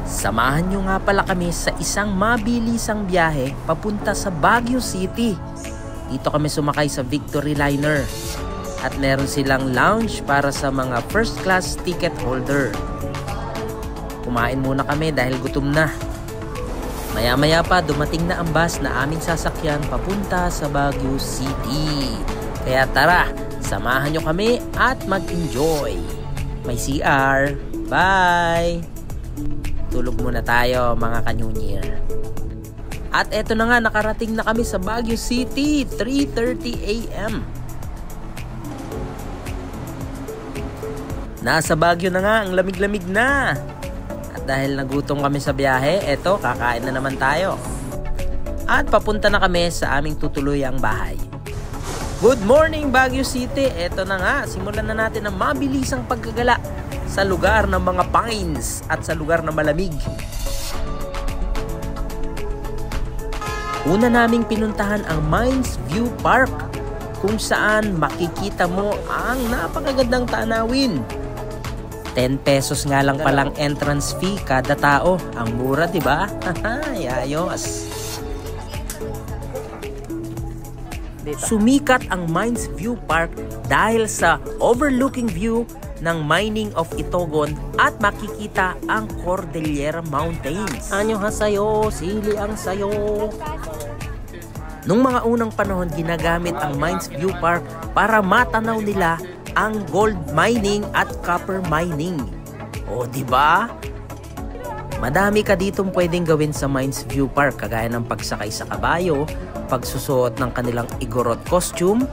Samahan nyo nga pala kami sa isang mabilisang biyahe papunta sa Baguio City. Dito kami sumakay sa Victory Liner at meron silang lounge para sa mga first class ticket holder. Kumain muna kami dahil gutom na. Maya-maya pa dumating na ang bus na aming sasakyan papunta sa Baguio City. Kaya tara, samahan nyo kami at mag-enjoy. May CR. Bye! Tulog muna tayo mga ka-New Year. At eto na nga, nakarating na kami sa Baguio City, 3:30 AM. Nasa Baguio na nga, ang lamig-lamig na. At dahil nagutom kami sa biyahe, eto, kakain na naman tayo. At papunta na kami sa aming tutuluyang bahay. Good morning Baguio City! Eto na nga, simulan na natin ang mabilisang paggagala sa lugar ng mga pines at sa lugar na malamig. Una naming pinuntahan ang Mines View Park kung saan makikita mo ang napakagandang tanawin. 10 pesos nga lang palang entrance fee kada tao. Ang mura, 'di ba? Ayos. Sumikat ang Mines View Park dahil sa overlooking view ng mining of Itogon at makikita ang Cordillera Mountains. Anyo ha sayo, sili ang sayo. Nung mga unang panahon, ginagamit ang Mines View Park para matanaw nila ang gold mining at copper mining. O, di ba? Madami ka ditong pwedeng gawin sa Mines View Park, kagaya ng pagsakay sa kabayo, pagsusuot ng kanilang Igorot costume,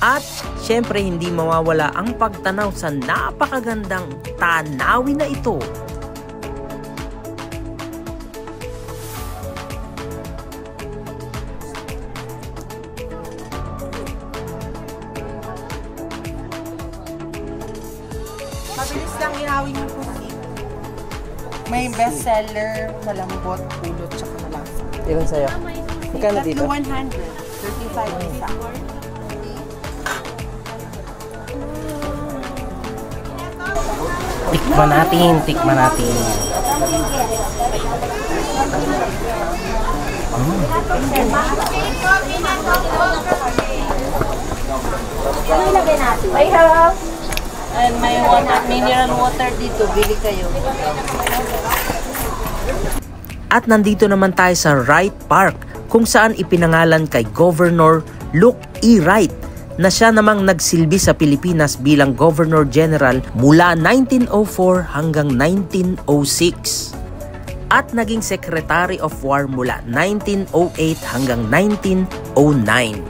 at syempre hindi mawawala ang pagtanaw sa napakagandang tanawin na ito. Mabilis lang ihawin yung cookie. May bestseller, malambot, pulot, tsaka malasa. Ilan sa'yo? Magkano dito? 100. 35 isa. Tikman natin. Ano ilagay natin? I have. And may water, mineral water dito. Bili kayo. At nandito naman tayo sa Wright Park kung saan ipinangalan kay Governor Luke E. Wright na siya namang nagsilbi sa Pilipinas bilang Governor General mula 1904 hanggang 1906 at naging Secretary of War mula 1908 hanggang 1909.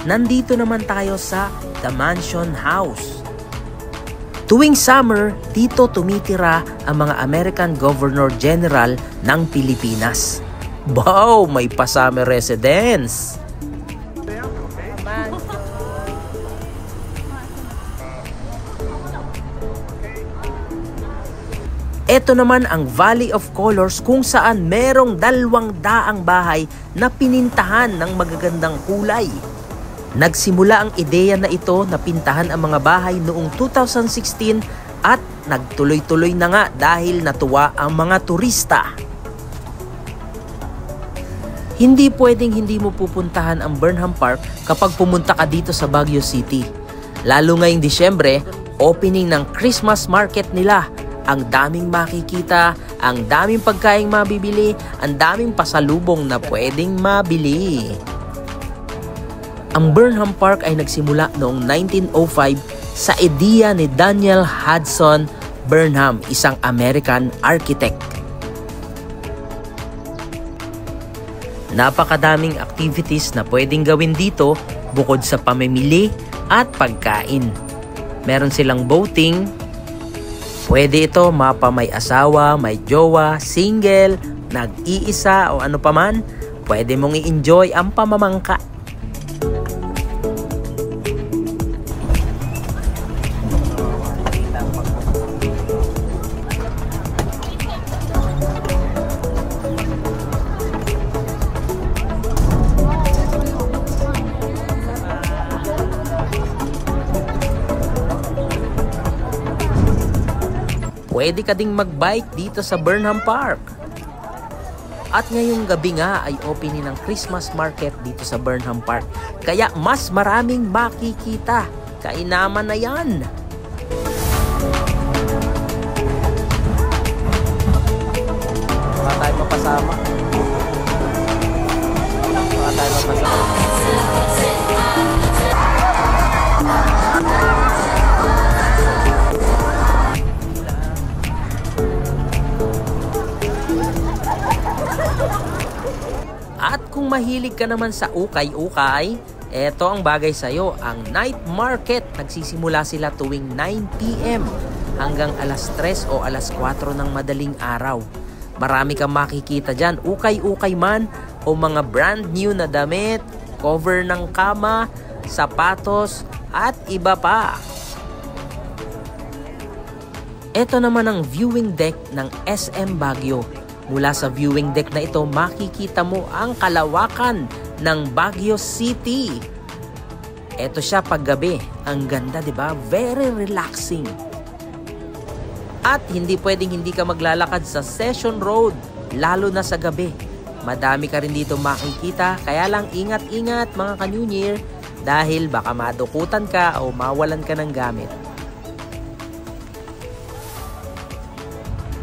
Nandito naman tayo sa The Mansion House. Tuwing summer, dito tumitira ang mga American Governor General ng Pilipinas. Wow, may pa-summer residence. Ito naman ang Valley of Colors kung saan merong 200 bahay na pinintahan ng magagandang kulay. Nagsimula ang ideya na ito na pintahan ang mga bahay noong 2016 at nagtuloy-tuloy na nga dahil natuwa ang mga turista. Hindi pwedeng hindi mo pupuntahan ang Burnham Park kapag pumunta ka dito sa Baguio City. Lalo ngayong Disyembre, opening ng Christmas market nila. Ang daming makikita, ang daming pagkaing mabibili, ang daming pasalubong na pwedeng mabili. Ang Burnham Park ay nagsimula noong 1905 sa ideya ni Daniel Hudson Burnham, isang American architect. Napakadaming activities na pwedeng gawin dito bukod sa pamimili at pagkain. Meron silang boating. Pwede ito mapa may asawa, may jowa, single, nag-iisa o ano paman. Pwede mong i-enjoy ang pamamangka. Pwede ka ding magbike dito sa Burnham Park. At ngayong gabi nga ay opening ng Christmas market dito sa Burnham Park. Kaya mas maraming makikita. Kainaman na yan. Baka tayo mapasama. Baka tayo mapasama. At kung mahilig ka naman sa ukay-ukay, eto ang bagay sa'yo, ang night market. Nagsisimula sila tuwing 9 p.m. hanggang alas 3 o alas 4 ng madaling araw. Marami kang makikita dyan, ukay-ukay man o mga brand new na damit, cover ng kama, sapatos at iba pa. Ito naman ang viewing deck ng SM Baguio. Mula sa viewing deck na ito, makikita mo ang kalawakan ng Baguio City. Ito siya paggabi. Ang ganda, di ba? Very relaxing. At hindi pwedeng hindi ka maglalakad sa Session Road, lalo na sa gabi. Madami ka rin dito makikita, kaya lang ingat-ingat mga ka-New Year dahil baka madukutan ka o mawalan ka ng gamit.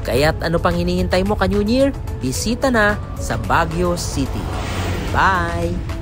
Kaya't ano pang hinihintay mo ka-New Year? Bisita na sa Baguio City. Bye!